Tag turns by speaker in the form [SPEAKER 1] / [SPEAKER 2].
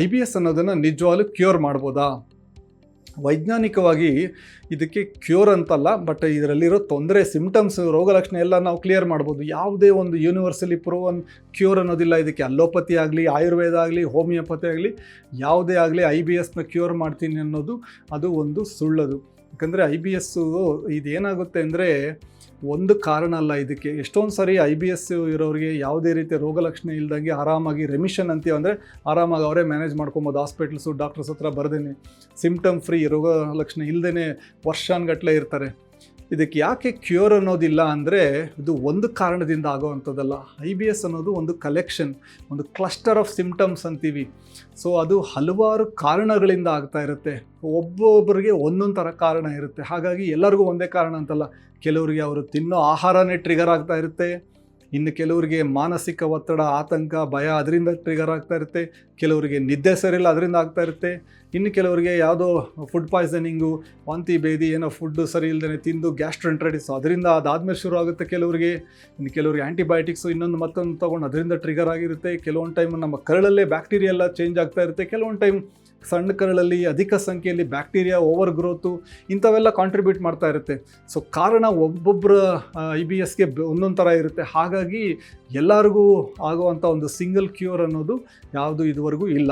[SPEAKER 1] IBS ಅನ್ನೋದನ್ನು ನಿಜವಾಗ್ಲೂ cure ಮಾಡ್ಬೋದಾ? ವೈಜ್ಞಾನಿಕವಾಗಿ ಇದಕ್ಕೆ ಕ್ಯೂರ್ ಅಂತಲ್ಲ, ಬಟ್ ಇದರಲ್ಲಿರೋ ತೊಂದರೆ, ಸಿಮ್ಟಮ್ಸ್, ರೋಗಲಕ್ಷಣ ಎಲ್ಲ ನಾವು ಕ್ಲಿಯರ್ ಮಾಡ್ಬೋದು. ಯಾವುದೇ ಒಂದು ಯೂನಿವರ್ಸಲಿ ಪ್ರೂವನ್ ಕ್ಯೂರ್ ಅನ್ನೋದಿಲ್ಲ ಇದಕ್ಕೆ. ಅಲೋಪತಿ ಆಗಲಿ, ಆಯುರ್ವೇದ ಆಗಲಿ, ಹೋಮಿಯೋಪತಿ ಆಗಲಿ, ಯಾವುದೇ ಆಗಲಿ IBSನ ಕ್ಯೂರ್ ಮಾಡ್ತೀನಿ ಅನ್ನೋದು ಅದು ಒಂದು ಸುಳ್ಳದು. ಯಾಕಂದರೆ IBS ಇದೇನಾಗುತ್ತೆ ಅಂದರೆ ಒಂದು ಕಾರಣ ಅಲ್ಲ ಇದಕ್ಕೆ. ಎಷ್ಟೊಂದು ಸಾರಿ IBS ಇರೋರಿಗೆ ಯಾವುದೇ ರೀತಿಯ ರೋಗಲಕ್ಷಣ ಇಲ್ದಂಗೆ ಆರಾಮಾಗಿ ರೆಮಿಷನ್ ಅಂತೀವಿ, ಅಂದರೆ ಆರಾಮಾಗಿ ಅವರೇ ಮ್ಯಾನೇಜ್ ಮಾಡ್ಕೊಬೋದು. ಹಾಸ್ಪಿಟ್ಲ್ಸು ಡಾಕ್ಟರ್ಸ್ ಹತ್ರ ಬರ್ದೇನೆ, ಸಿಮ್ಟಮ್ ಫ್ರೀ, ರೋಗಲಕ್ಷಣ ಇಲ್ಲದೇ ವರ್ಷಾನುಗಟ್ಟಲೆ ಇರ್ತಾರೆ. ಇದಕ್ಕೆ ಯಾಕೆ ಕ್ಯೂರ್ ಅನ್ನೋದಿಲ್ಲ ಅಂದರೆ ಇದು ಒಂದು ಕಾರಣದಿಂದ ಆಗೋವಂಥದ್ದಲ್ಲ. IBS ಅನ್ನೋದು ಒಂದು ಕಲೆಕ್ಷನ್, ಒಂದು ಕ್ಲಸ್ಟರ್ ಆಫ್ ಸಿಮ್ಟಮ್ಸ್ ಅಂತೀವಿ. ಸೊ ಅದು ಹಲವಾರು ಕಾರಣಗಳಿಂದ ಆಗ್ತಾ ಇರುತ್ತೆ. ಒಬ್ಬೊಬ್ಬರಿಗೆ ಒಂದೊಂದು ಥರ ಕಾರಣ ಇರುತ್ತೆ. ಹಾಗಾಗಿ ಎಲ್ಲರಿಗೂ ಒಂದೇ ಕಾರಣ ಅಂತಲ್ಲ. ಕೆಲವರಿಗೆ ಅವರು ತಿನ್ನೋ ಆಹಾರನೇ ಟ್ರಿಗರ್ ಆಗ್ತಾ ಇರುತ್ತೆ, ಇನ್ನು ಕೆಲವರಿಗೆ ಮಾನಸಿಕ ಒತ್ತಡ, ಆತಂಕ, ಭಯ ಅದರಿಂದ ಟ್ರಿಗರ್ ಆಗ್ತಾ ಇರುತ್ತೆ, ಕೆಲವರಿಗೆ ನಿದ್ದೆ ಸರಿಯಿಲ್ಲ ಅದರಿಂದ ಆಗ್ತಾ ಇರುತ್ತೆ, ಇನ್ನು ಕೆಲವರಿಗೆ ಯಾವುದೋ ಫುಡ್ ಪಾಯ್ಸನಿಂಗು, ವಾಂತಿ ಭೇದಿ, ಏನೋ ಫುಡ್ಡು ಸರಿ ಇಲ್ಲದೇ ತಿಂದು ಗ್ಯಾಸ್ಟ್ರೆಂಟ್ರೈಟಿಸ್ ಅದರಿಂದ ಅದಾದಮೇಲೆ ಶುರು ಆಗುತ್ತೆ ಕೆಲವರಿಗೆ. ಇನ್ನು ಕೆಲವರಿಗೆ ಆ್ಯಂಟಿಬಯೋಟಿಕ್ಸು ಇನ್ನೊಂದು ಮತ್ತೊಂದು ತೊಗೊಂಡು ಅದರಿಂದ ಟ್ರಿಗರ್ ಆಗಿರುತ್ತೆ. ಕೆಲವೊಂದು ಟೈಮ್ ನಮ್ಮ ಕರಳಲ್ಲೇ ಬ್ಯಾಕ್ಟೀರಿಯಾ ಎಲ್ಲ ಚೇಂಜ್ ಆಗ್ತಾ ಇರುತ್ತೆ. ಕೆಲವೊಂದು ಟೈಮ್ ಸಣ್ಣ ಕರಳಲ್ಲಿ ಅಧಿಕ ಸಂಖ್ಯೆಯಲ್ಲಿ ಬ್ಯಾಕ್ಟೀರಿಯಾ ಓವರ್ ಗ್ರೋತು ಇಂಥವೆಲ್ಲ ಕಾಂಟ್ರಿಬ್ಯೂಟ್ ಮಾಡ್ತಾ ಇರುತ್ತೆ. ಸೊ ಕಾರಣ ಒಬ್ಬೊಬ್ಬರ IBSಗೆ ಒಂದೊಂದು ಥರ ಇರುತ್ತೆ. ಹಾಗಾಗಿ ಎಲ್ಲರಿಗೂ ಆಗುವಂಥ ಒಂದು ಸಿಂಗಲ್ ಕ್ಯೂರ್ ಅನ್ನೋದು ಯಾವುದು ಇದುವರೆಗೂ ಇಲ್ಲ.